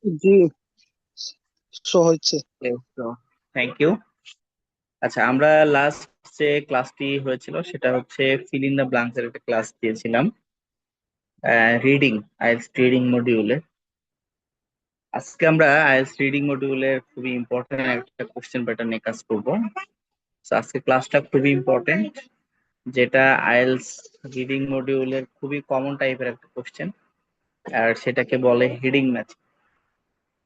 জি, show হচ্ছে। Thank you. আচ্ছা, আমরা লাস্ট যে ক্লাসটি হয়েছিল সেটা হচ্ছে ফিল ইন দ্য ব্লাঙ্কস এর একটা ক্লাস দিয়েছিলাম, রিডিং, আইএলটিএস রিডিং মডিউলে। আজকে আমরা আইএলটিএস রিডিং মডিউলের খুবই ইম্পর্টেন্ট একটা কোশ্চেন প্যাটার্ন নিয়ে কাজ করব। So, আজকে ক্লাসটা খুবই ইম্পর্টেন্ট, যেটা আইএলটিএস রিডিং মডিউলের খুবই কমন টাইপের একটা কোশ্চেন, আর সেটাকে বলে হেডিং ম্যাচিং।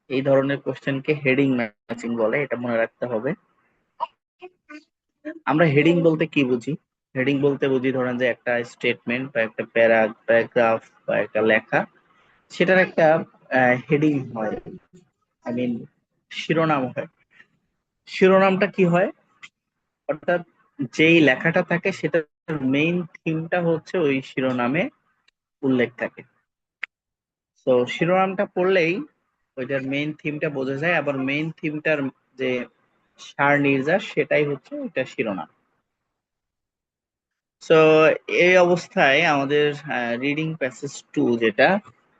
এই ধরনের কোশ্চেনকে হেডিং ম্যাচিং বলে, এটা মনে রাখতে হবে। আমরা হেডিং বলতে কি বুঝি? হেডিং বলতে বুঝি ধরেন যে একটা স্টেটমেন্ট বা একটা প্যারাগ্রাফ বা একটা লেখা, সেটার একটা হেডিং হয়, আই মিন শিরোনাম হয়। শিরোনামটা কি হয়? অর্থাৎ যেই লেখাটা থাকে সেটার মেইন থিমটা হচ্ছে ওই শিরোনামে উল্লেখ থাকে। তো শিরোনামটা পড়লেই ওইটার মেইন থিমটা বোঝা যায়, আবার মেইন থিমটার যে সার নির্যাস সেটাই হচ্ছে ওইটা শিরোনাম। তো এই অবস্থায় আমাদের রিডিং প্যাসেজ টু, যেটা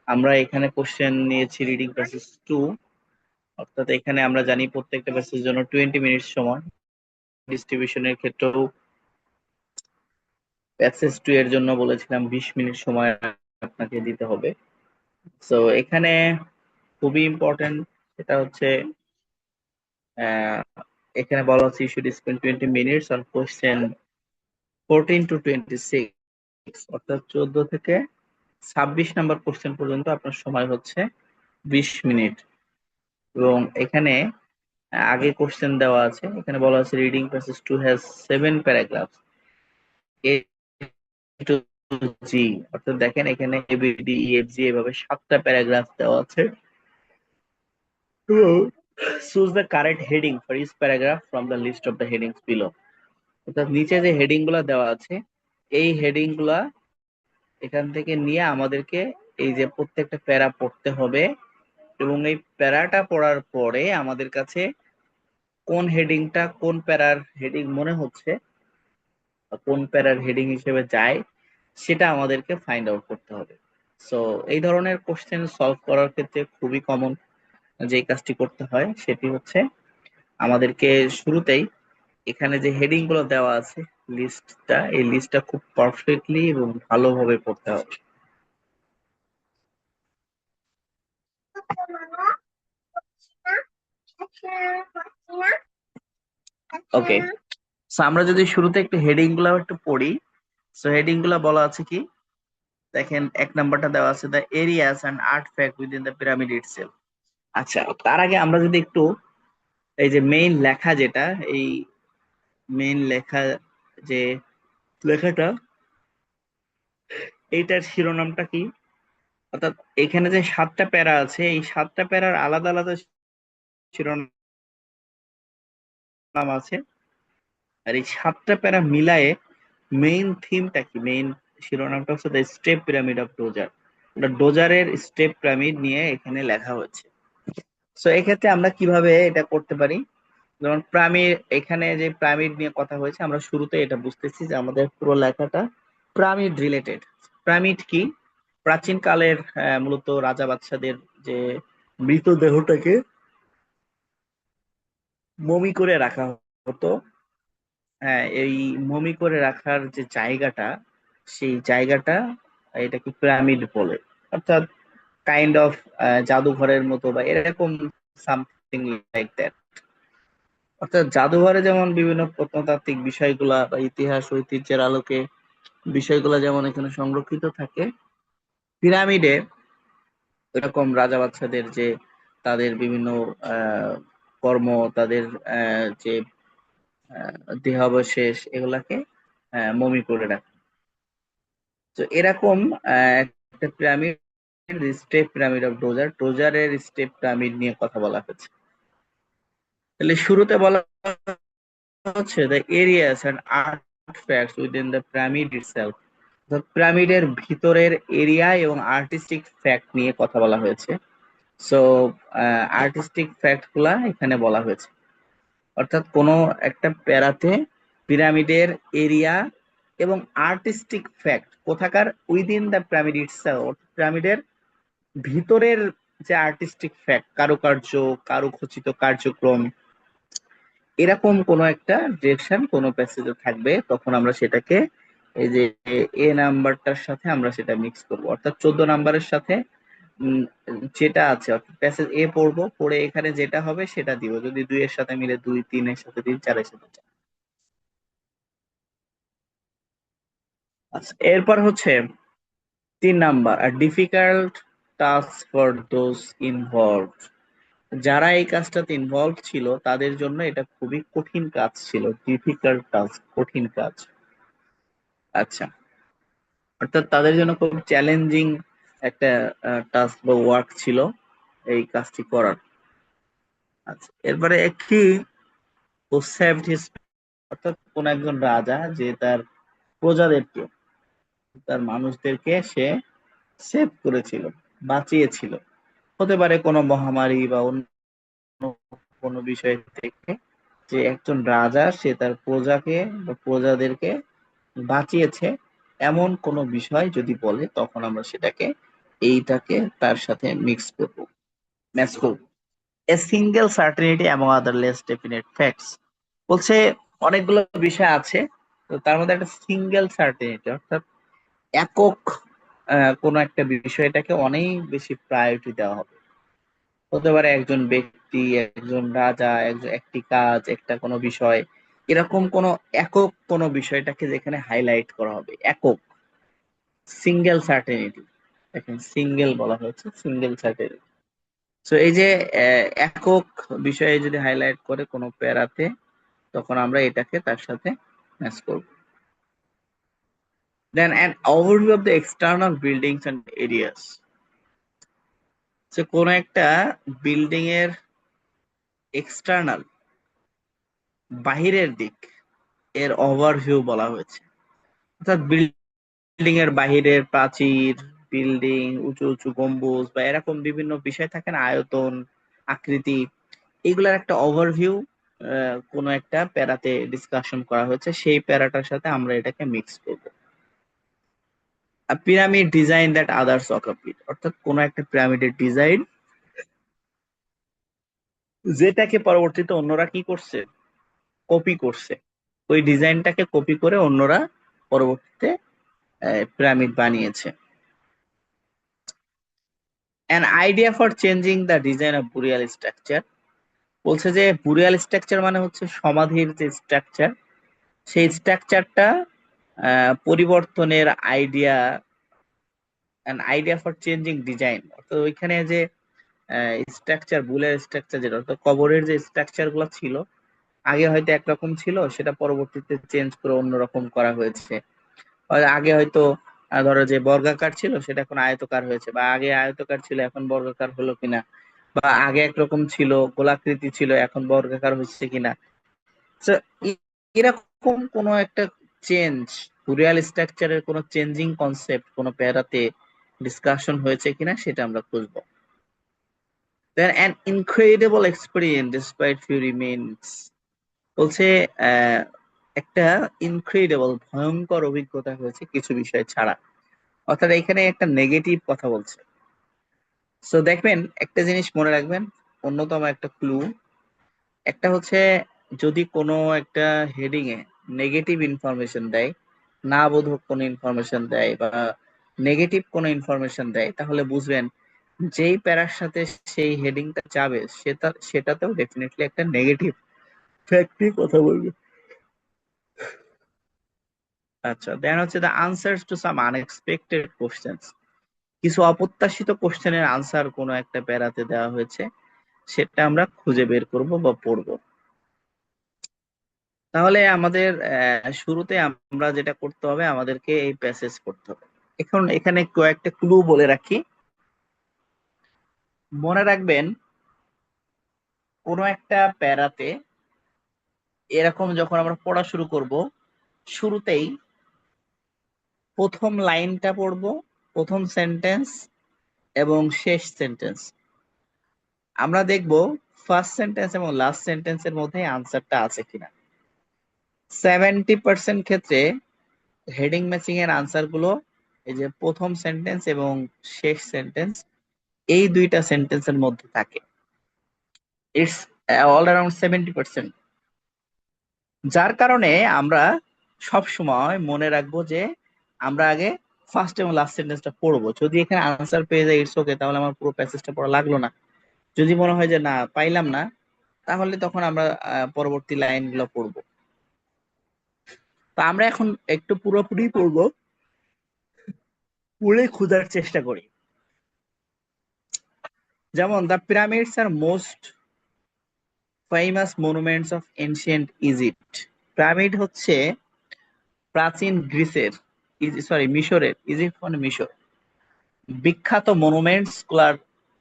আমরা এখানে কোশ্চেন নিয়েছি রিডিং প্যাসেজ টু, অর্থাৎ এখানে আমরা জানি প্রত্যেকটা প্যাসেজের জন্য 20 মিনিট সময়। ডিস্ট্রিবিউশনের ক্ষেত্রেও প্যাসেজ টু এর জন্য বলেছিলাম 20 মিনিট সময় আপনাকে দিতে হবে। তো এখানে খুবই ইম্পর্টেন্ট, সেটা হচ্ছে আহ, এখানে বলা হচ্ছে you should spend 20 minutes on question 14 to 26, অর্থাৎ 14 থেকে 26 নাম্বার কোশ্চেন পর্যন্ত আপনার সময় হচ্ছে 20 মিনিট। এবং এখানে আগে কোশ্চেন দেওয়া আছে, এখানে বলা আছে reading passage two has 7 paragraph, A to G. অর্থাৎ দেখেন এখানে A B D E F G এভাবে 7টা প্যারাগ্রাফ দেওয়া আছে। Choose the correct heading for each paragraph from the list of the headings below. অর্থাৎ নিচে যে হেডিং গুলা দেওয়া আছে, এই হেডিং গুলা এখান থেকে নিয়ে আমাদেরকে এই যে প্রত্যেকটা প্যারা পড়তে হবে, এবং এই প্যারাটা পড়ার পরে আমাদের কাছে কোন হেডিংটা কোন প্যারার হেডিং মনে হচ্ছে বা কোন প্যারার হেডিং হিসেবে যায়, সেটা আমাদেরকে ফাইন্ড আউট করতে হবে। সো এই ধরনের কোশ্চেন সলভ করার ক্ষেত্রে খুবই কমন যে কাজটি করতে হয় সেটি হচ্ছে আমাদেরকে শুরুতেই এখানে যে হেডিং গুলো দেওয়া আছে, লিস্টটা, এই লিস্টটা খুব পারফেক্টলি এবং ভালোভাবে পড়তে হবে। ওকে, সো আমরা যদি শুরুতে একটু হেডিং গুলো একটু পড়ি। সো হেডিং গুলা বলা আছে কি, দেখেন 1 নাম্বারটা দেওয়া আছে the areas and artefact within the pyramid itself. আচ্ছা, তার আগে আমরা যদি একটু এই যে মেইন লেখা, যেটা এই মেইন লেখা, যে লেখাটা, এইটার শিরোনামটা কি? অর্থাৎ এখানে যে 7টা প্যারা আছে, এই 7টা প্যারার আলাদা আলাদা শিরোনাম আছে, আর এই 7টা প্যারা মিলায়ে মেইন থিমটা কি, মেইন শিরোনামটা হচ্ছে the step pyramid of Djoser. ডোজারের স্টেপ পিরামিড নিয়ে এখানে লেখা হয়েছে। সো এক্ষেত্রে আমরা কিভাবে এটা করতে পারি? যেমন পিরামিড, এখানে যে পিরামিড নিয়ে কথা হয়েছে, আমরা শুরুতে এটা বুঝতেছি যে আমাদের পুরো লেখাটা পিরামিড রিলেটেড। পিরামিড কি? প্রাচীন কালের মূলত রাজা বাদশাদের যে মৃতদেহটাকে মমি করে রাখা হতো, হ্যাঁ, এই মমি করে রাখার যে জায়গাটা, সেই জায়গাটা এটাকে পিরামিড বলে। অর্থাৎ কাইন্ড অফ জাদুঘরের মতো বা এরকম, সামথিং লাইক দ্যাট। অর্থাৎ জাদুঘরে যেমন বিভিন্ন প্রত্নতাত্ত্বিক বিষয়গুলা বা ইতিহাস ঐতিহ্যের আলোকে বিষয়গুলা যেমন এখানে সংরক্ষিত থাকে, পিরামিডে এরকম রাজা বাচ্চাদের যে তাদের বিভিন্ন আহ কর্ম, তাদের যে দেহাবশেষ, এগুলাকে মমি করে রাখে। তো এরকম একটা pyramid, step pyramid of Djoser, ডোজারের স্টেপ পিরামিড নিয়ে কথা বলা হয়েছে। তাহলে শুরুতে বলা হচ্ছে the areas and artifacts within the pyramid itself. পিরামিডের ভিতরের এরিয়া এবং আর্টিস্টিক ফ্যাক্ট নিয়ে কথা বলা হয়েছে। সো আর্টিস্টিক ফ্যাক্ট গুলা এখানে বলা হয়েছে। অর্থাৎ কোনো একটা প্যারাতে পিরামিডের এরিয়া এবং আর্টিস্টিক ফ্যাক্ট কোথাকার, উইদিন দ্য পিরামিড ইটসেলফ, পিরামিডের ভিতরের যে আর্টিস্টিক ফ্যাক্ট, কারুকার্য, কারুখচিত কার্যক্রম, এরকম কোনো একটা ডিরেকশন কোনো প্যাসেজে থাকবে, তখন আমরা সেটাকে এই যে এ নাম্বারটার সাথে আমরা সেটা মিক্স করব, অর্থাৎ 14 নাম্বারের সাথে উম, যেটা আছে, অর্থাৎ প্যাসেজ এ পড়বো, পড়ে এখানে যেটা হবে সেটা দিব, যদি 2 এর সাথে মিলে 2, 3 এর সাথে 3, 4 এর সাথে 4। আচ্ছা, এরপর হচ্ছে 3 নাম্বার, আর difficult task for those involve. যারা এই কাজটাতে ইনভলভ ছিল তাদের জন্য এটা খুবই কঠিন কাজ ছিল, ডিফিকাল্ট টাস্ক, কঠিন কাজ। আচ্ছা, অর্থাৎ তাদের জন্য খুব চ্যালেঞ্জিং একটা টাস্ক বা ওয়ার্ক ছিল এই কাজটি করার। আচ্ছা, এরপরে একটি ও সেভড হিজ, অর্থাৎ কোন একজন রাজা যে তার প্রজাদেরকে, তার মানুষদেরকে সে সেভ করেছিল, বাঁচিয়েছিল। হতে পারে কোনো মহামারী বা অন্য কোনো বিষয় থেকে, যে একজন রাজা সে তার প্রজাকে বা প্রজাদেরকে বাঁচিয়েছে, এমন কোনো বিষয় যদি বলে তখন আমরা সেটাকে এইটাকে তার সাথে মিক্স করব, ম্যাচ করব। এ সিঙ্গেল সার্টেনিটি এবং আদার লেস ডেফিনেট ফ্যাক্টস, বলছে অনেকগুলো বিষয় আছে, তো তার মধ্যে একটা সিঙ্গেল সার্টেনিটি, অর্থাৎ একক কোনো একটা বিষয়টাকে অনেক বেশি প্রায়োরিটি দেওয়া হবে। হতে পারে একজন ব্যক্তি, একজন রাজা, একটি কাজ, একটা কোনো বিষয়, এরকম কোনো একক কোনো বিষয়টাকে যেখানে হাইলাইট করা হবে, একক, সিঙ্গেল সার্টেনিটি। দেখেন সিঙ্গেল বলা হয়েছে, সিঙ্গেল সার্টেনিটি। সো এই যে একক বিষয়ে যদি হাইলাইট করে কোনো প্যারাতে, তখন আমরা এটাকে তার সাথে ম্যাচ করব। Then an overview of the external buildings and areas, যে কোন একটা বিল্ডিং এর এক্সটার্নাল, বাহিরের দিক, এর ওভারভিউ বলা হয়েছে। অর্থাৎ বিল্ডিং এর বাহিরের প্রাচীর, বিল্ডিং, উঁচু উঁচু গম্বুজ বা এরকম বিভিন্ন বিষয় থাকে না, আয়তন, আকৃতি, এগুলার একটা ওভারভিউ কোনো একটা প্যারাতে ডিসকাশন করা হয়েছে, সেই প্যারাটার সাথে আমরা এটাকে মিক্স করব। পিরামিড ডিজাইন দ্যাট আদার্স অকুপিড, অর্থাৎ কোন একটা পিরামিডের ডিজাইন যেটাকে পরবর্তীতে অন্যরা কি করছে, কপি করছে, ওই ডিজাইনটাকে কপি করে অন্যরা পরবর্তীতে পিরামিড বানিয়েছে। An idea for changing the design of burial structure, বলছে যে বুরিয়াল স্ট্রাকচার মানে হচ্ছে সমাধির যে স্ট্রাকচার, সেই স্ট্রাকচারটা পরিবর্তনের idea, an idea for changing design, অর্থাৎ ওইখানে যে স্ট্রাকচার, বুলের স্ট্রাকচার, যেটা অর্থাৎ কবরের যে স্ট্রাকচার গুলো ছিল, আগে হয়তো একরকম ছিল, সেটা পরবর্তীতে চেঞ্জ করে অন্যরকম করা হয়েছে। আগে হয়তো ধরো যে বর্গাকার ছিল সেটা এখন আয়তকার হয়েছে, বা আগে আয়তকার ছিল এখন বর্গাকার হলো কিনা, বা আগে একরকম ছিল গোলাকৃতি ছিল এখন বর্গাকার হচ্ছে কিনা। So, এরকম কোন একটা চেঞ্জ, রিয়াল স্ট্রাকচারের কোন চেঞ্জিং কনসেপ্ট কোন প্যারাতে ডিসকাশন হয়েছে কিনা সেটা আমরা খুঁজবো। Then an incredible experience despite few remains, বলছে আহ, একটা ইনক্রেডিবল, ভয়ঙ্কর অভিজ্ঞতা হয়েছে কিছু বিষয় ছাড়া, অর্থাৎ এখানে একটা নেগেটিভ কথা বলছে। সো দেখবেন একটা জিনিস মনে রাখবেন, অন্যতম একটা ক্লু, একটা হচ্ছে যদি কোনো একটা হেডিং এ নেগেটিভ ইনফরমেশন দেয়, না বোধক কোনো ইনফরমেশন দেয় বা নেগেটিভ কোনো ইনফরমেশন দেয়, তাহলে বুঝবেন যেই প্যারার সাথে সেই হেডিংটা যাবে সেটাতেও ডেফিনেটলি একটা নেগেটিভ ফ্যাক্টই কথা বলবে। আচ্ছা, দেন হচ্ছে the answers to some unexpected questions, কিছু অপ্রত্যাশিত কোশ্চেনের আনসার কোনো একটা প্যারাতে দেওয়া হয়েছে, সেটা আমরা খুঁজে বের করব বা পড়বো। তাহলে আমাদের শুরুতে আমরা যেটা করতে হবে, আমাদেরকে এই প্যাসেজ করতে হবে। এখন এখানে কয়েকটা ক্লু বলে রাখি, মনে রাখবেন কোনো একটা প্যারাতে এরকম যখন আমরা পড়া শুরু করব, শুরুতেই প্রথম লাইনটা পড়বো, প্রথম সেন্টেন্স এবং শেষ সেন্টেন্স, আমরা দেখব ফার্স্ট সেন্টেন্স এবং লাস্ট সেন্টেন্সের মধ্যে আনসারটা আছে কিনা। 70% ক্ষেত্রে হেডিং ম্যাচিং এর আনসার গুলো এই যে প্রথম সেন্টেন্স এবং শেষ সেন্টেন্স, এই দুইটা সেন্টেন্সের মধ্যে থাকে। It's all around 70%। যার কারণে আমরা সব সময় মনে রাখবো যে আমরা আগে ফার্স্ট এবং লাস্ট সেন্টেন্সটা পড়বো। যদি এখানে আনসার পেয়ে যায় ইটস ওকে, তাহলে আমার পুরো প্যাসেজটা পড়া লাগলো না। যদি মনে হয় যে না পাইলাম না, তাহলে তখন আমরা পরবর্তী লাইনগুলো পড়বো। তো আমরা এখন একটু পুরোপুরি পড়বো, পড়ে খোঁজার চেষ্টা করি। যেমন the pyramids are most famous monuments of ancient Egypt. Pyramid হচ্ছে প্রাচীন গ্রিসের, সরি মিশরের, ইজিপ্ট মানে মিশর, বিখ্যাত মনুমেন্টস গুলার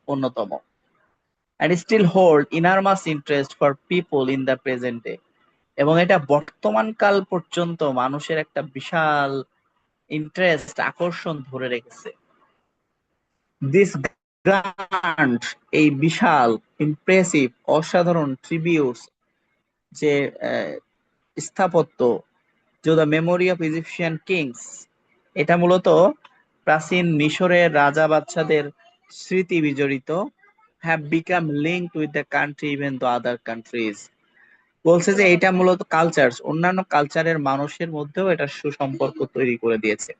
অন্যতম। and still hold enormous interest for people in the present day. এবং এটা বর্তমান কাল পর্যন্ত মানুষের একটা বিশাল ইন্টারেস্ট, আকর্ষণ ধরে রেখেছে। দিস গ্র্যান্ড, এই বিশাল, ইমপ্রেসিভ, অসাধারণ ট্রিবিউটস, যে স্থাপত্য, to the memory of Egyptian kings, এটা মূলত প্রাচীন মিশরের রাজা বাদশাদের স্মৃতি বিজড়িত, have become linked with the country even the other countries. বলছে যে এটা মূলত কালচার, অন্যান্য কালচারের মানুষের মধ্যেও এটা সুসম্পর্ক তৈরি করে দিয়েছে।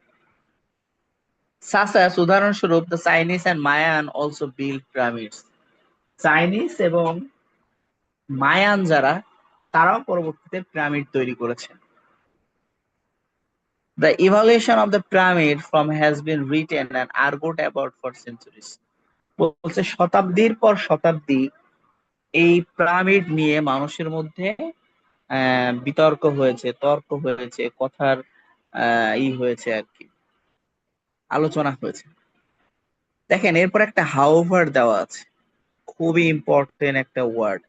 সাসাস, উদাহরণস্বরূপ the Chinese and Mayan also build pyramids. Chinese এবং মায়ান যারা, তারাও পরবর্তীতে পিরামিড তৈরি করেছে। The evolution of the pyramid from has been written and argued about for centuries. বলছে শতাব্দীর পর শতাব্দী এই পিরামিড নিয়ে মানুষের মধ্যে বিতর্ক হয়েছে, তর্ক হয়েছে, কথার হয়েছে আর কি, আলোচনা হয়েছে। দেখেন এরপর একটা হাউভার দেওয়া আছে, খুবই ইম্পর্টেন্ট একটা ওয়ার্ড,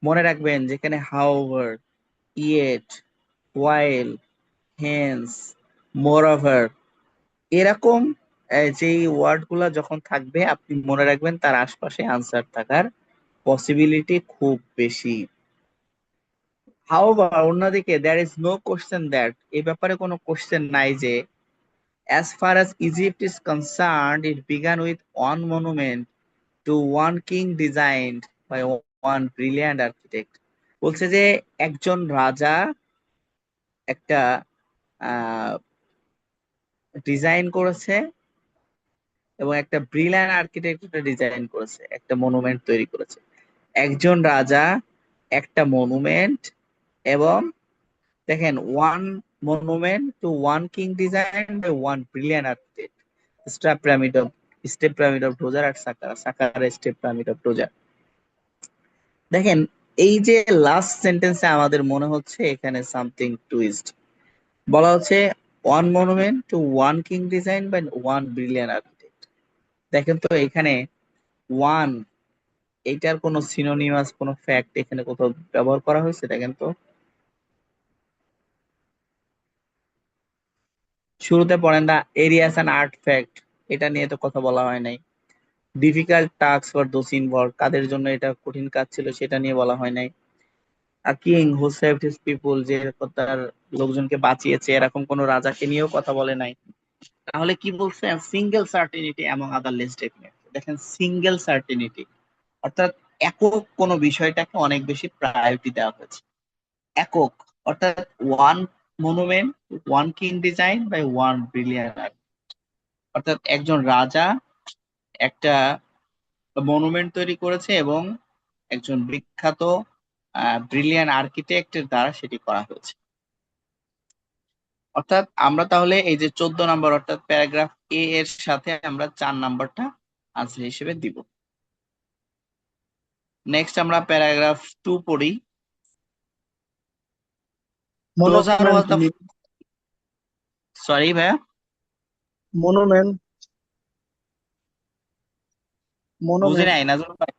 মনে রাখবেন। যেখানে হাউভার, ইয়েট, ওয়াইল, হেন্স, মোরওভার, এরকম যেই ওয়ার্ড গুলা যখন থাকবে, আপনি মনে রাখবেন তার আশপাশে আনসার থাকার পসিবিলিটি খুব বেশি। হাউভার, অন্যদিকে there is no question that, এই ব্যাপারে কোনো কোশ্চেন নাই যে as far as Egypt is concerned, it began with one monument to one king designed by one brilliant architect. বলছে যে একজন রাজা একটা ডিজাইন করেছে এবং একটা ব্রিলিয়ান্ট আর্কিটেক্ট ডিজাইন করেছে, একটা মনুমেন্ট তৈরি করেছে। একজন রাজা, একটা মনুমেন্ট, এবং দেখেন one monument to one king design by one brilliant architect, step pyramid of Djoser আর Saqqara, Saqqara step pyramid of Djoser. দেখেন এই যে লাস্ট সেন্টেন্সে আমাদের মনে হচ্ছে এখানে সামথিং টুইস্ট। বলা হচ্ছে one monument to one king design by one brilliant architect. দেখেন তো এখানে ওয়ান, এইটার কোনো সিনোনিমাস, কোনো ফ্যাক্ট এখানে কোথাও ব্যবহার করা হয়েছে? দেখেন তো, শুরুতে পড়েন the areas and artifact, এটা নিয়ে তো কথা বলা হয় নাই। Difficult task for those involve, কাদের জন্য এটা কঠিন কাজ ছিল সেটা নিয়ে বলা হয় নাই। A king who saved his people, যে তার লোকজনকে বাঁচিয়েছে, এরকম কোন রাজাকে নিয়েও কথা বলে নাই। তাহলে কি বলছে? সিঙ্গেল সার্টিনিটি অ্যামং আদার লেস ডেফিনেট। দেখেন সিঙ্গেল সার্টিনিটি, অর্থাৎ একক কোন বিষয়টাকে অনেক বেশি প্রায়োরিটি দেওয়া হয়েছে। একক, অর্থাৎ one monument, one king design by one brilliant art, অর্থাৎ একজন রাজা একটা মনুমেন্ট তৈরি করেছে এবং একজন বিখ্যাত ব্রিলিয়ান্ট আর্কিটেক্টের দ্বারা সেটি করা হয়েছে। অর্থাৎ আমরা তাহলে এই যে 14 নাম্বার, অর্থাৎ প্যারাগ্রাফ এ এর সাথে আমরা 4 নাম্বারটা আনসার হিসেবে দিব। নেক্সট আমরা প্যারাগ্রাফ 2 পড়ি। Djoser was monument, the, sorry ভাইয়া, মনুমেন্ট, বুঝি মনুমেন্ট, নাই নাজমুল ভাই।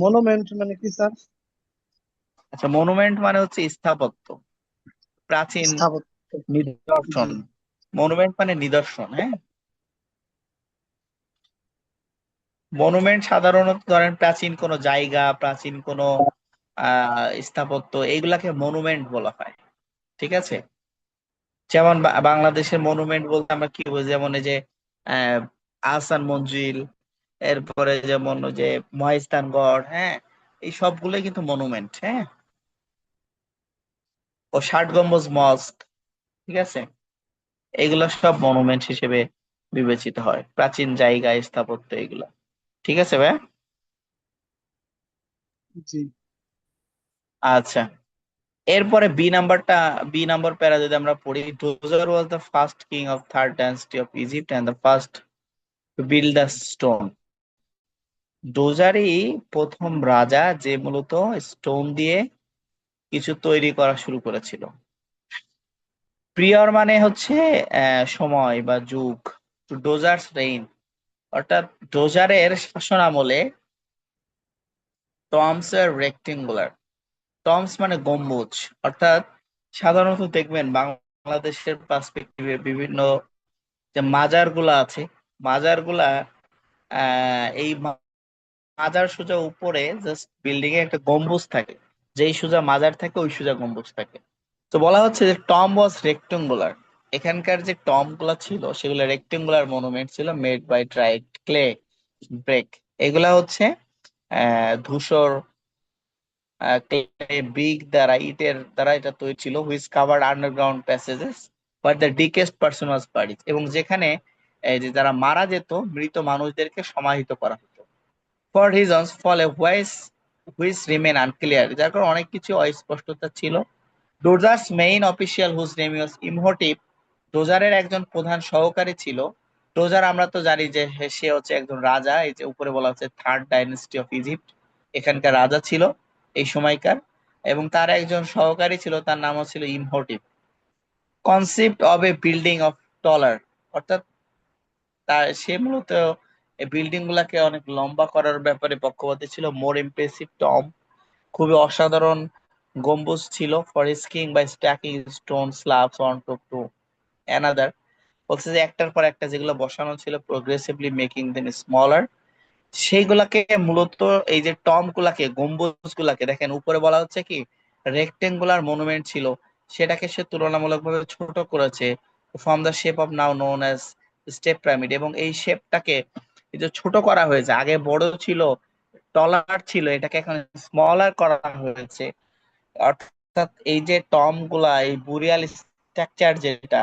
মনুমেন্ট মানে কি স্যার? আচ্ছা, মনুমেন্ট মানে হচ্ছে স্থাপত্য, প্রাচীন স্থাপত্য। জি। নিদর্শন। মনুমেন্ট মানে নিদর্শন, হ্যাঁ। মনুমেন্ট সাধারণত ধরেন প্রাচীন কোনো জায়গা, প্রাচীন কোনো স্থাপত্য, এইগুলাকে মনুমেন্ট বলা হয়। ঠিক আছে, যেমন বাংলাদেশের মনুমেন্ট বলতে আমরা কি বুঝি? যেমন এই যে আহসান মঞ্জিল, এরপরে যেমন ওই যে মহাস্থানগড়, হ্যাঁ, এই সবগুলোই কিন্তু মনুমেন্ট। হ্যাঁ, ও ষাট গম্বুজ মস্ক, ঠিক আছে, এগুলো সব মনুমেন্ট হিসেবে বিবেচিত হয়, প্রাচীন জায়গা স্থাপত্য এগুলো। ঠিক আছে ভাই। জি। আচ্ছা, এরপরে বি নাম্বার প্যারা যদি আমরা পড়ি, Djoser was the first king of third dynasty of Egypt and the first to build the stone. ডোজারই প্রথম রাজা যে মূলত স্টোন দিয়ে কিছু তৈরি করা শুরু করেছিল। প্রিয়র মানে হচ্ছে সময় বা যুগ। ডোজার্স রেইন, অর্থাৎ ডোজারের শাসন আমলে টমস এর রেক্টেঙ্গুলার, টমস মানে গম্বুজ, অর্থাৎ সাধারণত দেখবেন বাংলাদেশের পার্সপেক্টিভে বিভিন্ন যে মাজার গুলা আছে, মাজার গুলা এই মাজার সোজা উপরে জাস্ট বিল্ডিং এ একটা গম্বুজ থাকে, যেই সোজা মাজার থাকে ওই সোজা গম্বুজ থাকে। তো বলা হচ্ছে যে টম ওয়াজ রেক্টেঙ্গুলার, এখানকার যে টম গুলা ছিল সেগুলো রেক্টেঙ্গুলার মনুমেন্ট ছিল, made by dried clay brick. এগুলা হচ্ছে ধূসর ব্রিক দ্বারা, ইটের দ্বারা এটা তৈরি ছিল, which covered underground passages but the deceased person was buried, এবং যেখানে এই যে যারা মারা যেত, মৃত মানুষদেরকে সমাহিত করা হতো। ফর রিজনস ফলে হুইচ রিমেন আনক্লিয়ার, যার কারণে অনেক কিছু অস্পষ্টতা ছিল। Djoser's main official whose name was Imhotep, ডোজারের একজন প্রধান সহকারী ছিল। ডোজার আমরা তো জানি যে সে হচ্ছে একজন রাজা, এই যে উপরে বলা হচ্ছে থার্ড ডাইনেস্টি অফ ইজিপ্ট, এখানকার রাজা ছিল এই সময়কার, এবং তার একজন সহকারী ছিল, তার নাম ছিল Imhotep. Concept of a building of taller, অর্থাৎ তার সে মূলত এই বিল্ডিং গুলাকে অনেক লম্বা করার ব্যাপারে পক্ষপাতী ছিল। মোর ইমপ্রেসিভ টম, খুবই অসাধারণ গম্বুজ ছিল, for skiing by stacking stone slabs on top to another, বলছে যে একটার পর একটা যেগুলো বসানো ছিল, প্রোগ্রেসিভলি মেকিং দেম স্মলার, সেইগুলাকে মূলত এই যে টম গুলাকে, গম্বুজ গুলাকে দেখেন উপরে বলা হচ্ছে কি রেক্টেঙ্গুলার মনুমেন্ট ছিল, সেটাকে সে তুলনামূলকভাবে ছোট করেছে, from the shape of now known as step pyramid, এবং এই শেপটাকে এই যে ছোট করা হয়েছে, আগে বড় ছিল, টলার ছিল, এটাকে এখন স্মলার করা হয়েছে। অর্থাৎ এই যে টম গুলা, এই বুরিয়াল স্ট্রাকচার যেটা,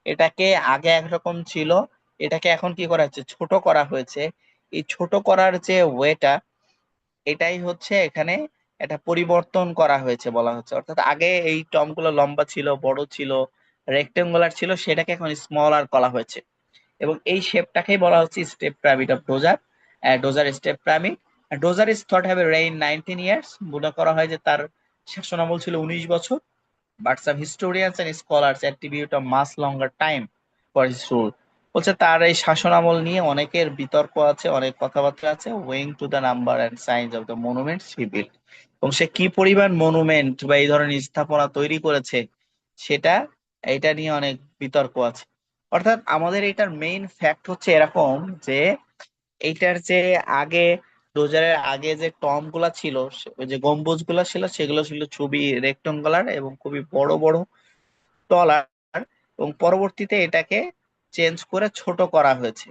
এটাকে আগে একরকম ছিল, এটাকে এখন কি করা হচ্ছে, ছোট করা হয়েছে। এই ছোট করার যে ওয়েটা, এটাই হচ্ছে এখানে এটা পরিবর্তন করা হয়েছে বলা হচ্ছে। অর্থাৎ আগে এই টম গুলো লম্বা ছিল, বড় ছিল, রেক্টেঙ্গুলার ছিল, সেটাকে এখন স্মলার করা হয়েছে, এবং এই শেপটাকেই বলা হচ্ছে step pyramid of Djoser, Djoser step pyramid. Djoser is thought have a reign 19 years, মনে করা হয় যে তার শাসনামল ছিল 19 বছর, but some historians and scholars attribute a much longer time for his rule. বলছে তার এই শাসনামল নিয়ে অনেকের বিতর্ক আছে, অনেক কথাবার্তা আছে, owing to the number and size of the monuments he built, এবং সে কি পরিমাণ মনুমেন্ট বা এই ধরনের স্থাপনা তৈরি করেছে সেটা, এটা নিয়ে অনেক বিতর্ক আছে। অর্থাৎ আমাদের এটার মেইন ফ্যাক্ট হচ্ছে এরকম যে এইটার যে আগে, ডোজারের আগে যে টম গুলা ছিল, ওই যে গম্বুজ গুলা ছিল, সেগুলো ছিল ছবি রেক্টঙ্গুলার এবং খুবই বড় বড় টলার, এবং পরবর্তীতে এটাকে চেঞ্জ করে ছোট করা হয়েছে।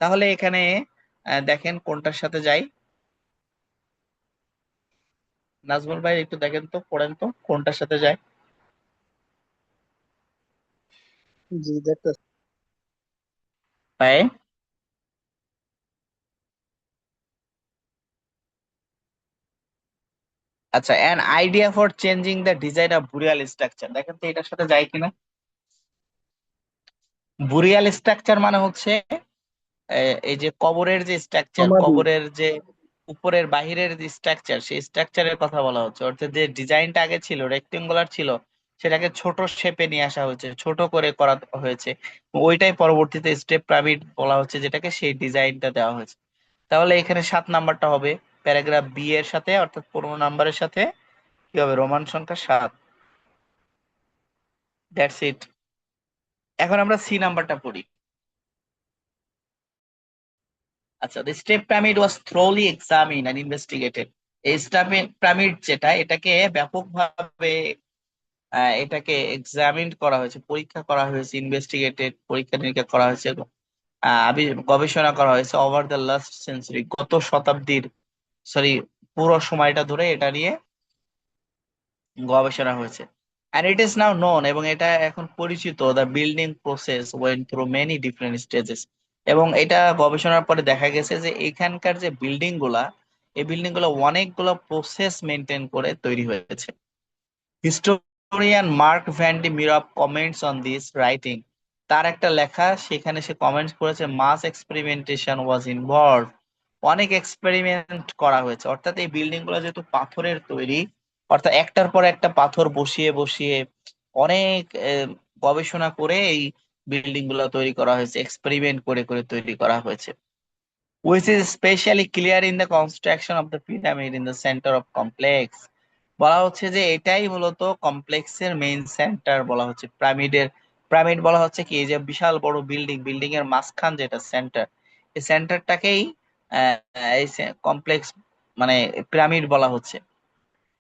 তাহলে এখানে দেখেন কোনটার সাথে যাই, নাজমুল ভাই একটু দেখেন তো, পড়েন তো কোনটার সাথে যায়। জি, দেখতেছি। তাই, আচ্ছা, an idea for changing the design of burial structure, দেখেন তো এটার সাথে যায় কিনা। বুরিয়াল স্ট্রাকচার মানে হচ্ছে এই যে কবরের যে স্ট্রাকচার, সমাধি। কবরের যে উপরের বাহিরের যে স্ট্রাকচার, সেই স্ট্রাকচারের কথা বলা হচ্ছে। অর্থাৎ যে ডিজাইনটা আগে ছিল রেক্টেঙ্গুলার ছিল, সেটাকে ছোট শেপে নিয়ে আসা হয়েছে, ছোট করে করা হয়েছে, ওইটাই পরবর্তীতে স্টেপ পিরামিড বলা হচ্ছে, যেটাকে সেই ডিজাইনটা দেওয়া হয়েছে। তাহলে এখানে 7 নাম্বারটা হবে প্যারাগ্রাফ বি এর সাথে, অর্থাৎ 15 নাম্বারের সাথে কি হবে, রোমান সংখ্যা 7। That's it. এখন আমরা সি নাম্বারটা পড়ি। আচ্ছা, the step pyramid was thoroughly examined and investigated. এই step pyramid যেটা, এটাকে ব্যাপকভাবে এটাকে এক্সামিন করা হয়েছে, পরীক্ষা করা হয়েছে, ইনভেস্টিগেটেড, পরীক্ষা নিরীক্ষা করা হয়েছে, গবেষণা করা হয়েছে ওভার দ্য লাস্ট সেঞ্চুরি, গত শতাব্দীর, সরি, পুরো সময়টা ধরে এটা নিয়ে গবেষণা হয়েছে। And it is now known, এবং এটা এখন পরিচিত, the building process went through many different stages. এবং এটা গবেষণার পরে দেখা গেছে যে এখানকার যে বিল্ডিং গুলা, এই বিল্ডিং গুলো অনেকগুলো প্রসেস মেনটেন করে তৈরি হয়েছে। Historian Marc Van De Mieroop comments on this writing, তার একটা লেখা, সেখানে সে কমেন্টস করেছে মাস এক্সপেরিমেন্টেশন ওয়াজ ইনভলভ, অনেক এক্সপেরিমেন্ট করা হয়েছে। অর্থাৎ এই বিল্ডিং গুলো যেহেতু পাথরের তৈরি, অর্থাৎ একটার পর একটা পাথর বসিয়ে বসিয়ে অনেক গবেষণা করে এই বিল্ডিং গুলো তৈরি করা হয়েছে, এক্সপেরিমেন্ট করে করে তৈরি করা হয়েছে। Which is especially clear in the construction of the pyramid in the center of complex, বলা হচ্ছে যে এটাই মূলত কমপ্লেক্সের মেইন সেন্টার বলা হচ্ছে। পিরামিড বলা হচ্ছে কি, এই যে বিশাল বড় বিল্ডিং, বিল্ডিং এর মাঝখান যেটা সেন্টার, এই সেন্টারটাকেই এই কমপ্লেক্স মানে পিরামিড বলা হচ্ছে।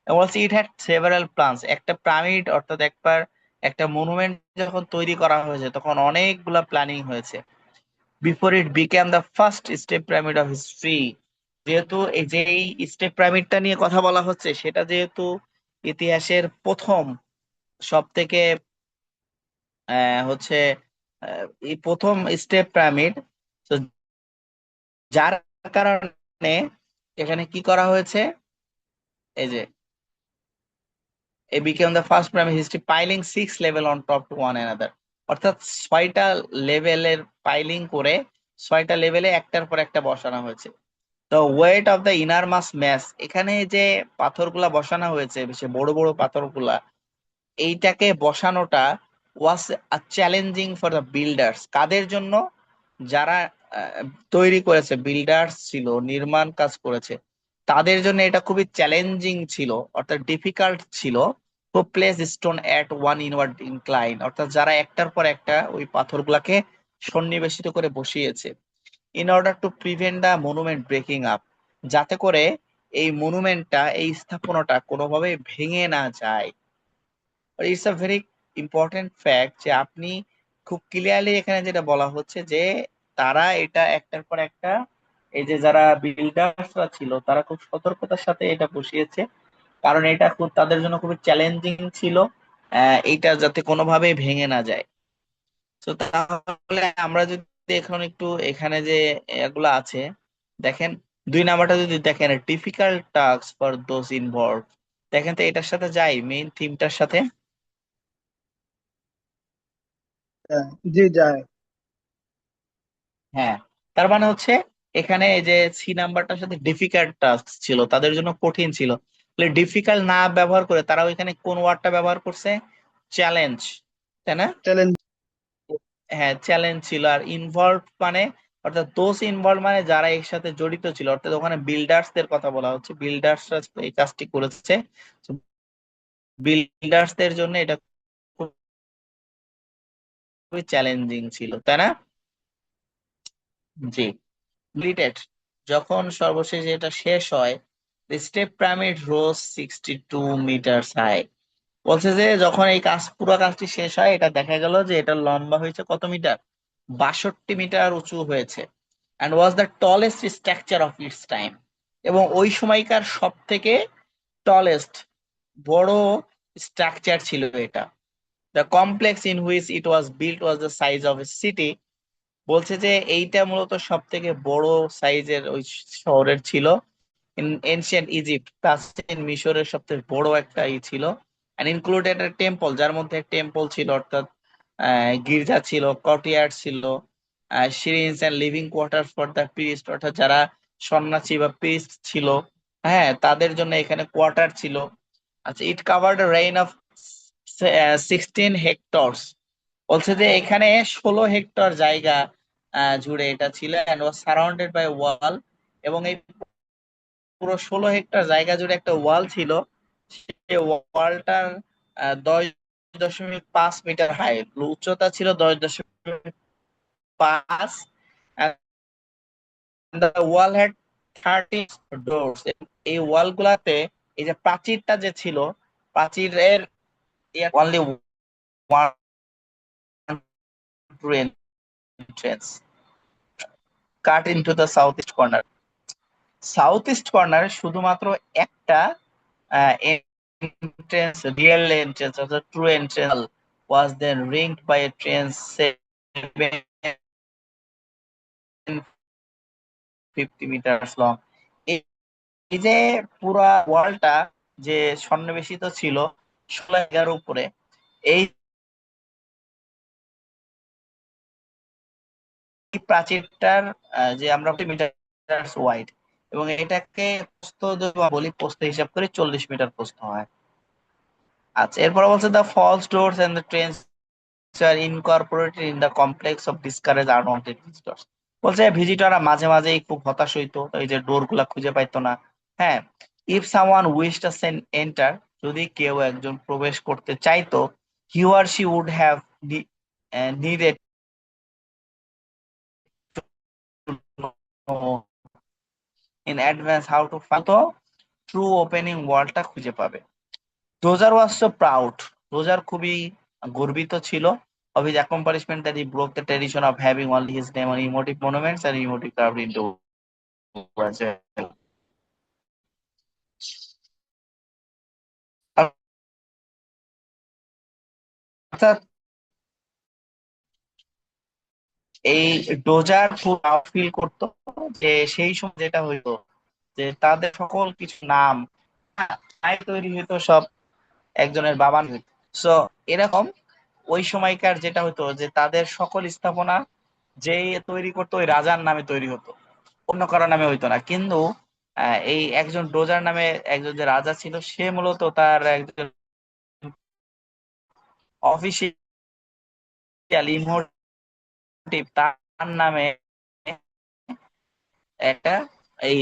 এবং বলছে ইট হ্যাড সেভারাল প্ল্যানস, একটা পিরামিড অর্থাৎ একবার একটা মনুমেন্ট যখন তৈরি করা হয়েছে তখন অনেকগুলা প্ল্যানিং হয়েছে। Before it became the first step pyramid of history, যেহেতু এই যে স্টেপ পিরামিডটা নিয়ে কথা বলা হচ্ছে, সেটা যেহেতু ইতিহাসের প্রথম সব থেকে হচ্ছে এই প্রথম স্টেপ পিরামিড, তো যার কারণে এখানে কি করা হয়েছে, এই যে এ became the first pyramid history piling 6 level on top to one another, অর্থাৎ 6টা লেভেলের পাইলিং করে 6টা লেভেলে একটার পর একটা বসানো হয়েছে। তো weight of the inner mass mass, এখানে যে পাথরগুলা বসানো হয়েছে, বেশি বড় বড় পাথরগুলা, এইটাকে বসানোটা ওয়াজ চ্যালেঞ্জিং ফর দ্য বিল্ডার্স, কাদের জন্য, যারা আহ, তৈরি করেছে, বিল্ডার্স ছিল, নির্মাণ কাজ করেছে, তাদের জন্য এটা খুবই চ্যালেঞ্জিং ছিল, অর্থাৎ ডিফিকাল্ট ছিল। To place stone at one inward incline, অর্থাৎ যারা একটার পর একটা ওই পাথরগুলাকে সন্নিবেশিত করে বসিয়েছে, in order to prevent the monument breaking up, যাতে করে এই মনুমেন্টটা, এই স্থাপনাটা কোনোভাবে ভেঙে না যায়। It's a very important fact যে আপনি খুব ক্লিয়ারলি এখানে যেটা বলা হচ্ছে যে তারা এটা একটার পর একটা, এই যে যারা বিল্ডার্সরা ছিল তারা খুব সতর্কতার সাথে এটা বসিয়েছে, কারণ এটা খুব তাদের জন্য খুবই চ্যালেঞ্জিং ছিল, এইটা যাতে কোনোভাবে ভেঙে না যায়। তো তাহলে আমরা যদি এখন একটু এখানে যে এগুলো আছে দেখেন, 2 নাম্বারটা যদি দেখেন, difficult task for those involve, দেখেন তো এটার সাথে যাই, মেইন থিমটার সাথে। হ্যাঁ, জি যায়। হ্যাঁ, তার মানে হচ্ছে এখানে এই যে সি নাম্বারটার সাথে ডিফিকাল্ট টাস্ক ছিল, তাদের জন্য কঠিন ছিল। তাহলে ডিফিকাল্ট না ব্যবহার করে তারা ওইখানে কোন ওয়ার্ডটা ব্যবহার করছে, চ্যালেঞ্জ, তাই না? চ্যালেঞ্জ। হ্যাঁ, চ্যালেঞ্জ ছিল। আর ইনভলভ মানে, অর্থাৎ দোষ ইনভলভ মানে যারা এর সাথে জড়িত ছিল, অর্থাৎ ওখানে বিল্ডার্স দের কথা বলা হচ্ছে, বিল্ডার্সরা এই কাজটি করেছে। বিল্ডার্সদের জন্য এটা খুবই চ্যালেঞ্জিং ছিল, তাই না? জি। কমপ্লিটেড, যখন সর্বশেষ এটা শেষ হয়, the step pyramid rose 62 meters high, বলছে যে যখন এই কাজ, পুরো কাজটি শেষ হয়, এটা দেখা গেল যে এটা লম্বা হয়েছে কত মিটার, 62 মিটার উঁচু হয়েছে, and was the tallest structure of its time, এবং ওই সময়কার সব থেকে টলেস্ট, বড় স্ট্রাকচার ছিল এটা। The complex in which it was built was the size of a city, বলছে যে এইটা মূলত সব থেকে বড় সাইজের ওই শহরের ছিল। এনশিয়েন্ট ইজিপ্ট, প্রাচীন মিশরের সবথেকে বড় একটা ছিল। এন্ড ইনক্লুডেড এ টেম্পল, যার মধ্যে টেম্পল ছিল, অর্থাৎ গির্জা ছিল, কর্টিয়ার্ড ছিল, shrines and living quarter for the priest, অর্থাৎ যারা সন্ন্যাসী বা প্রিস্ট ছিল, হ্যাঁ, তাদের জন্য এখানে কোয়ার্টার ছিল। আচ্ছা, ইট কাভার্ড রেইন অফ 16 হেক্টরস, বলছে যে এখানে 16 হেক্টর জায়গা জুড়ে এটা ছিল, এন্ড ওয়াজ সারাউন্ডেড বাই ওয়াল, এবং এই পুরো 16 হেক্টর জায়গা জুড়ে একটা ওয়াল ছিল। সেই ওয়ালটার 10.5 মিটার হাই, উচ্চতা ছিল 10.5, দ্য ওয়াল হ্যাড 30 ডোরস, এই ওয়াল গুলাতে, এই যে প্রাচীরটা যে ছিল, প্রাচীরের only one entrance, cut into the south east corner. South east কর্নারে শুধুমাত্র একটা entrance, real entrance or the true entrance was then ringed by a train 750 meters long. এই এই যে পুরা ওয়ালটা যে সন্নিবেশিত ছিল 16 উপরে, এই প্রাচীরটার যে আমরা মিটার ওয়াইড, এবং এটাকে প্রস্থ যদি বলি, প্রস্থ হিসাব করে 40 মিটার প্রস্থ হয়। আচ্ছা, এরপর বলছে the false doors and the train are incorporated in the complex of discourage unwanted visitors. বলছে ভিজিটররা মাঝে মাঝেই খুব হতাশ হইতো, এই যে ডোর গুলা খুঁজে পাইতো না। হ্যাঁ, if someone wish to enter, যদি কেউ একজন প্রবেশ করতে চাইতো, he or she would have needed to know in advance how to find true opening ওয়ালটা খুঁজে পাবে। রোজার ওয়াজ সো প্রাউড, রোজার খুবই গর্বিত ছিল of his accomplishment that he broke the tradition of having only his name on emotive monuments and emotive carved into Brazil. অর্থাৎ এই ডোজার খুব ফিল করতো যে সেই সময় যেটা হইতো যে তাদের সকল কিছু নাম আয় তৈরি হইতো সব একজনের বাবার হইতো। সো এরকম ওই সময়কার যেটা হতো যে তাদের সকল স্থাপনা যে তৈরি করতো ওই রাজার নামে তৈরি হতো, অন্য কারো নামে হইতো না। কিন্তু এই একজন ডোজার নামে একজন যে রাজা ছিল, সে মূলত তার একজন অফিসিয়াল ইমোটিভ, তার নামে একটা এই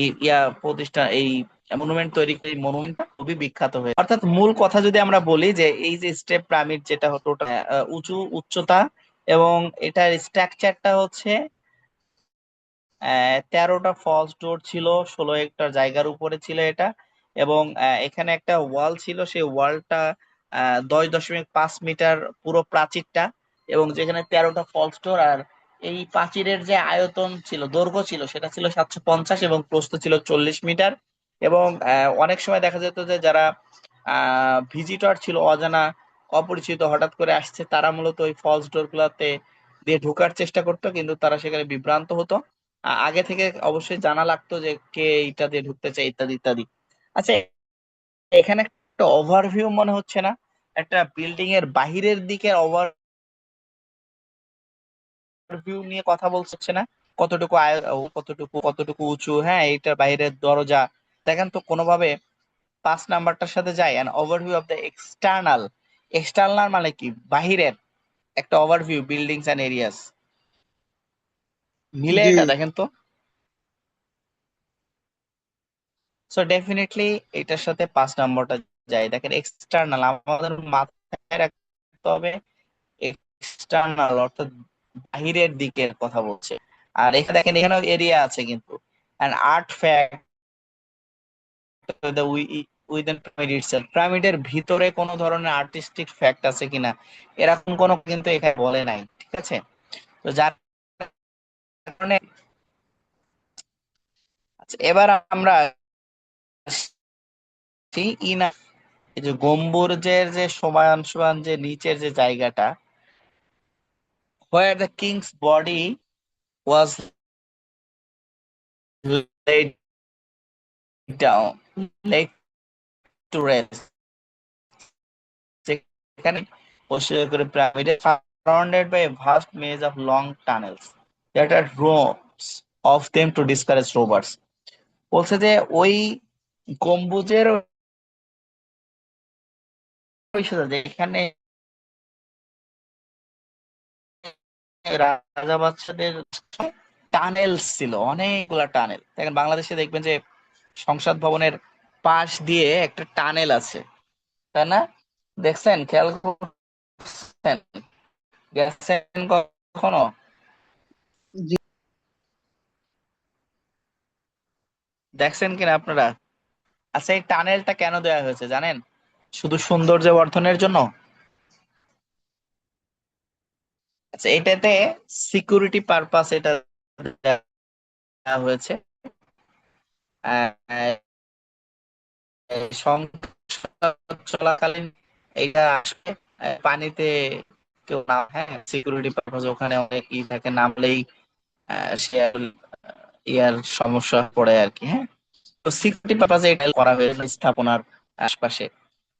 প্রতিষ্ঠান, এই মনুমেন্ট তৈরি করে, মনুমেন্ট খুবই বিখ্যাত হয়ে। অর্থাৎ মূল কথা যদি আমরা বলি যে এই যে স্টেপ পিরামিড যেটা হতো ওটা উঁচু উচ্চতা, এবং এটার স্ট্রাকচারটা হচ্ছে 13টা ফলস ডোর ছিল, 16 হেক্টর জায়গার উপরে ছিল এটা। এবং এখানে একটা ওয়াল ছিল, সেই ওয়ালটা 10.5 মিটার পুরো প্রাচীরটা, এবং যেখানে 13টা ফলস ডোর। আর এই প্রাচীরের যে আয়তন ছিল, দৈর্ঘ্য ছিল, সেটা ছিল 750, এবং প্রস্থ ছিল 40 মিটার। এবং অনেক সময় দেখা যেত যে যারা ভিজিটর ছিল, অজানা অপরিচিত হঠাৎ করে আসছে, তারা মূলত ওই ফলস ডোর গুলাতে দিয়ে ঢোকার চেষ্টা করতো, কিন্তু তারা সেখানে বিভ্রান্ত হতো। আগে থেকে অবশ্যই জানা লাগতো যে কে এইটা দিয়ে ঢুকতে চায়, ইত্যাদি ইত্যাদি। আচ্ছা, এখানে একটা ওভারভিউ মনে হচ্ছে না? একটা বিল্ডিং এর বাহিরের দিকের ওভারভিউ নিয়ে কথা বলছে না? কতটুকু কতটুকু কতটুকু উঁচু, হ্যাঁ, এইটার বাইরের দরজা দেখেন তো কোনোভাবে 5 নাম্বারটার সাথে যায়। An overview of the external, external মানে কি, বাহিরের একটা ওভারভিউ বিল্ডিংস এন্ড এরিয়াস, মিলে জি। এটা দেখেন তো। সো ডেফিনেটলি এটার সাথে 5 নাম্বারটা যায়। দেখেন এক্সটার্নাল, আমাদের মাথায় রাখতে হবে এক্সটার্নাল অর্থাৎ বাহিরের দিকের কথা বলছে। আর এখানে দেখেন এখানেও এরিয়া আছে কিন্তু। And artefact within pyramid itself, পিরামিডের ভিতরে কোনো ধরনের আর্টিস্টিক ফ্যাক্ট আছে কিনা, এরকম কোনো কিন্তু এখানে বলে নাই, ঠিক আছে? তো যার কারণে আচ্ছা, এবার আমরা আসি ইনা, এই যে গম্বুজের যে সমান সমান যে নিচের যে জায়গাটা, where the king's body was laid down, laid to rest, সেখানে বসে করে পিরামিডে surrounded by a vast maze of long tunnels that are rows of them to discourage robbers. বলছে যে ওই গম্বুজের ওই সাথে যেখানে রাজা বাদশাদের টানেলস ছিল, অনেকগুলা টানেল। দেখেন বাংলাদেশে দেখবেন যে সংসদ ভবনের পাশ দিয়ে একটা টানেল আছে, তাই না? দেখছেন, খেয়াল করছেন, গেছেন কখনো? জি। দেখছেন কিনা আপনারা? আচ্ছা, এই টানেলটা কেন দেওয়া হয়েছে জানেন? শুধু সৌন্দর্য বর্ধনের জন্য? আচ্ছা, এটাতে সিকিউরিটি পারপাস এটা দেয়া হয়েছে আহ, সংসার চলাকালীন এটা আসলে পানিতে কেউ না, হ্যাঁ, সিকিউরিটি পারপাস ওখানে অনেক থাকে, নামলেই সে ইয়ার সমস্যা পড়ে আর কি। হ্যাঁ, তো সিকিউরিটি পারপাসে এটা করা হয়েছে স্থাপনার আশপাশে।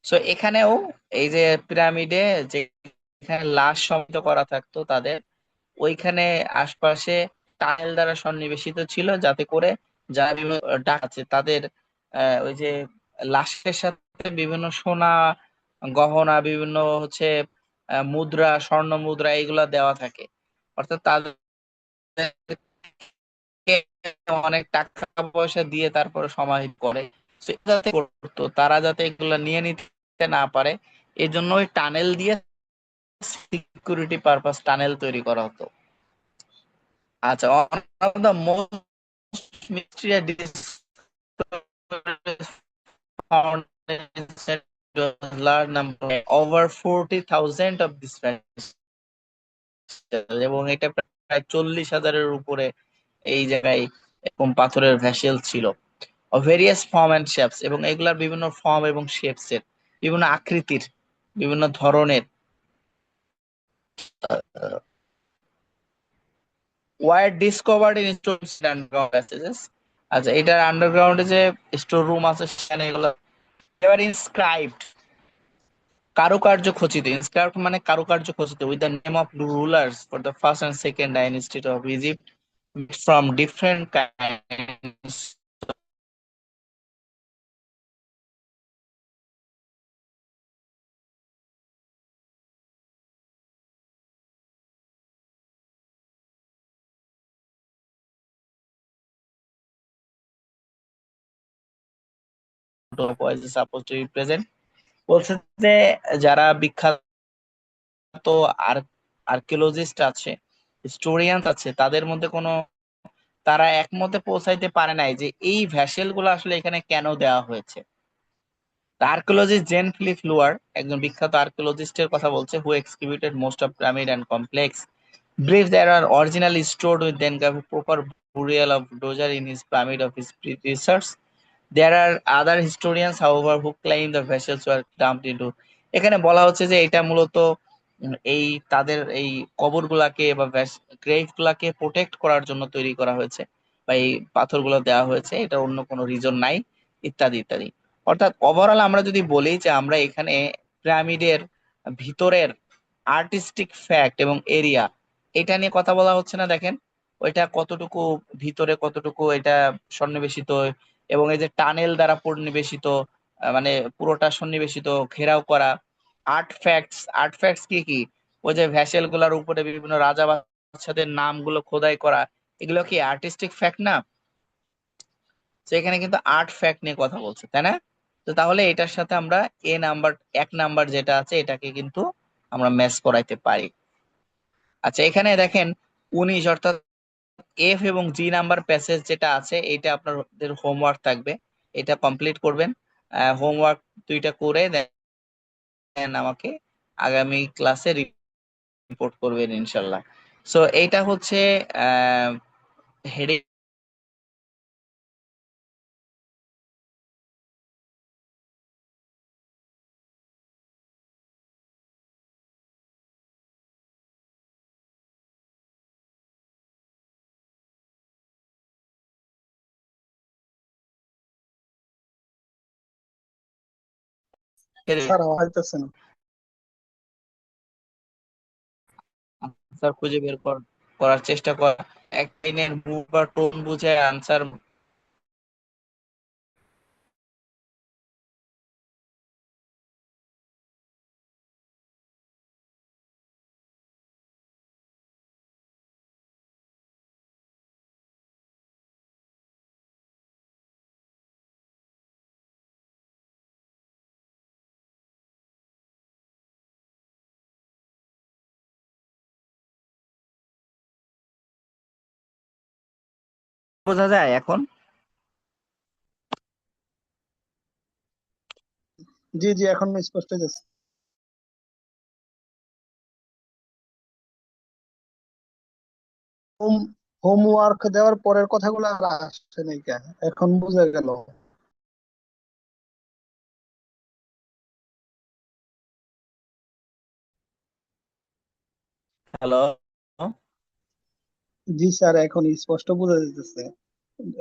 সো এখানেও এই যে পিরামিডে যে এখানে লাশ সমাহিত করা থাকতো তাদের, ওইখানে আশপাশে টানেল দ্বারা সন্নিবেশিত ছিল, যাতে করে যারা বিভিন্ন ডাকাত আছে তাদের ওই যে লাশের সাথে বিভিন্ন সোনা গহনা, বিভিন্ন হচ্ছে মুদ্রা, স্বর্ণ মুদ্রা এগুলা দেওয়া থাকে, অর্থাৎ তাদের অনেক টাকা পয়সা দিয়ে তারপরে সমাহিত করে। So, এটা যাতে করতো, তারা যাতে এগুলা নিয়ে নিতে না পারে, এই জন্য ওই টানেল দিয়ে সিকিউরিটি পারপাস টানেল তৈরি করা হতো। আচ্ছা, one of the most mysterious found in large number, over 40,000 of this vessel, এবং এটা প্রায় 40,000-এর উপরে এই জায়গায় এরকম পাথরের ভ্যাসেল ছিল, ভেরিয়াস ফর্ম এন্ড শেপস, এবং এগুলার বিভিন্ন ফর্ম এবং শেপস এর, বিভিন্ন আকৃতির, বিভিন্ন ধরনের were discovered in stores underground passages. আচ্ছা, এটার আন্ডারগ্রাউন্ডে যে স্টোর রুম আছে সেখানে এগুলো এবার ইনস্ক্রাইবড, কারুকার্য খচিত, ইনস্ক্রাইবড মানে কারুকার্য খচিত, with the name of rulers for the first and second dynasty of Egypt from different kinds. Suppose to represent, বলছে যে যারা বিখ্যাত আর্কিওলজিস্ট আছে, হিস্টোরিয়ান আছে, তাদের মধ্যে কোনো, তারা একমতে পৌঁছাইতে পারে নাই যে এই ভ্যাসেল গুলো আসলে এখানে কেন দেওয়া হয়েছে। আর্কিওলজিস্ট জেন ফিলিপ লুয়ার, একজন বিখ্যাত আর্কিওলজিস্টের কথা বলছে, who executed most of pyramid and complex, believes there are originally stored with Denkavu proper burial of Doja in his pyramid of his predecessors. There are other historians, however, who claim the vessels were dumped into. এখানে বলা হচ্ছে যে এটা মূলত এই তাদের এই কবরগুলাকে বা গ্রেভ গুলাকে প্রোটেক্ট করার জন্য তৈরি করা হয়েছে, বা এই পাথরগুলো দেওয়া হয়েছে, এটা অন্য কোনো রিজন নাই, ইত্যাদি ইত্যাদি। অর্থাৎ ওভারঅল আমরা যদি বলি যে আমরা এখানে পিরামিডের ভিতরের আর্টিস্টিক ফ্যাক্ট এবং এরিয়া, এটা নিয়ে কথা বলা হচ্ছে না। দেখেন ওইটা কতটুকু ভিতরে, কতটুকু এটা সন্নিবেশিত, এবং এই যে টানেল দ্বারা পরিবেশিত, মানে পুরোটা সন্নিবেশিত, ঘেরাও করা। আর্ট ফ্যাক্টস কি কি? ওই যে ভ্যাসেল গুলার উপরে বিভিন্ন রাজা বাদশাদের নামগুলো খোদাই করা, এগুলো কি আর্টিস্টিক ফ্যাক্ট না? তো এখানে কিন্তু আর্ট ফ্যাক্ট নিয়ে কথা বলছে, তাই না? তো তাহলে এটার সাথে আমরা এ নাম্বার, এক নাম্বার যেটা আছে এটাকে কিন্তু আমরা ম্যাচ করাইতে পারি। আচ্ছা, এখানে দেখেন 19, অর্থাৎ এফ এবং জি নাম্বার প্যাসেজ যেটা আছে, এটা আপনাদের হোমওয়ার্ক থাকবে, এটা কমপ্লিট করবেন। হোমওয়ার্ক দুইটা করে দেন আমাকে আগামী ক্লাসে রিপোর্ট করবেন ইনশাল্লাহ। সো এইটা হচ্ছে হেডিং। স্যার হইতেছে না। আনসার খুঁজে বের করার চেষ্টা কর, এক লাইনের মুড বা টোন বুঝে আনসার। বোঝা যায় এখন? জি জি, এখন স্পষ্ট হইতেছে। হোম হোমওয়ার্ক দেওয়ার পরের কথাগুলো আর আসছে নাই কেন, এখন বুঝে গেল। হ্যালো। জি স্যার, এখন স্পষ্ট বোঝা যাইতেছে।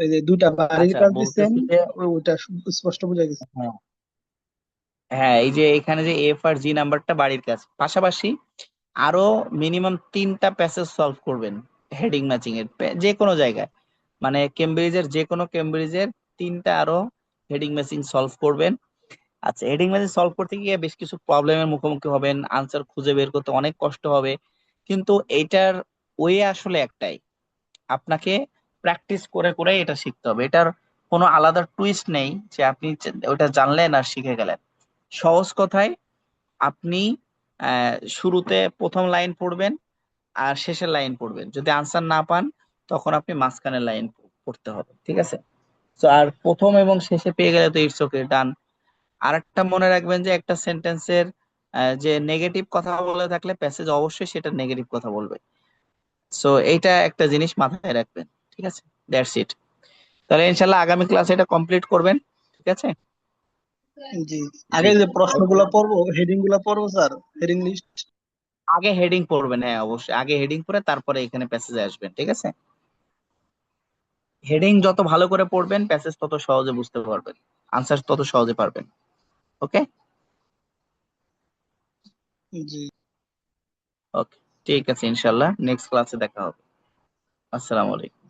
এই যে দুইটা বাড়ির আচ্ছা, কাজ দিচ্ছেন, বলতেছি যে ওইটা স্পষ্ট বোঝা গেছে। হ্যাঁ, হ্যাঁ, এই যে এখানে যে এফ আর জি নাম্বারটা বাড়ির কাজ, পাশাপাশি আরো মিনিমাম 3টা প্যাসেজ সলভ করবেন হেডিং ম্যাচিং এর যে কোনো জায়গায়, মানে কেমব্রিজের 3টা আরো হেডিং ম্যাচিং সলভ করবেন। আচ্ছা, হেডিং ম্যাচিং সলভ করতে গিয়ে বেশ কিছু প্রবলেমের মুখোমুখি হবেন, আনসার খুঁজে বের করতে অনেক কষ্ট হবে, কিন্তু এইটার ওয়ে আসলে একটাই, আপনাকে প্র্যাকটিস করে করে এটা শিখতে হবে। এটার কোনো আলাদা টুইস্ট নেই যে আপনি ওটা জানলেন আর শিখে গেলেন। সহজ কথায় আপনি শুরুতে প্রথম লাইন পড়বেন আর শেষের লাইন পড়বেন, যদি আনসার না পান তখন আপনি মাঝখানের লাইন পড়তে হবে, ঠিক আছে? তো আর প্রথম এবং শেষে পেয়ে গেলে তো ইটস ওকে, ডান। আর একটা মনে রাখবেন যে একটা সেন্টেন্সের যে নেগেটিভ কথা বলে থাকলে প্যাসেজ অবশ্যই সেটা নেগেটিভ কথা বলবে। সো এইটা একটা জিনিস মাথায় রাখবেন, ঠিক আছে? That's it. তাহলে ইনশাল্লাহ আগামী ক্লাসে এটা কমপ্লিট করবেন, ঠিক আছে? জি, জি। আগে যে ওকে। প্রশ্নগুলো পড়বো, হেডিং গুলা পড়বো স্যার, হেডিং লিস্ট। আগে হেডিং পড়বেন, হ্যাঁ অবশ্যই আগে হেডিং পড়ে তারপরে এখানে প্যাসেজে আসবেন, ঠিক আছে? হেডিং যত ভালো করে পড়বেন প্যাসেজ তত সহজে বুঝতে পারবেন, আনসার তত সহজে পারবেন। ওকে। জি। ওকে, ঠিক আছে, ইনশাল্লাহ নেক্সট ক্লাসে দেখা হবে। আসসালামু আলাইকুম।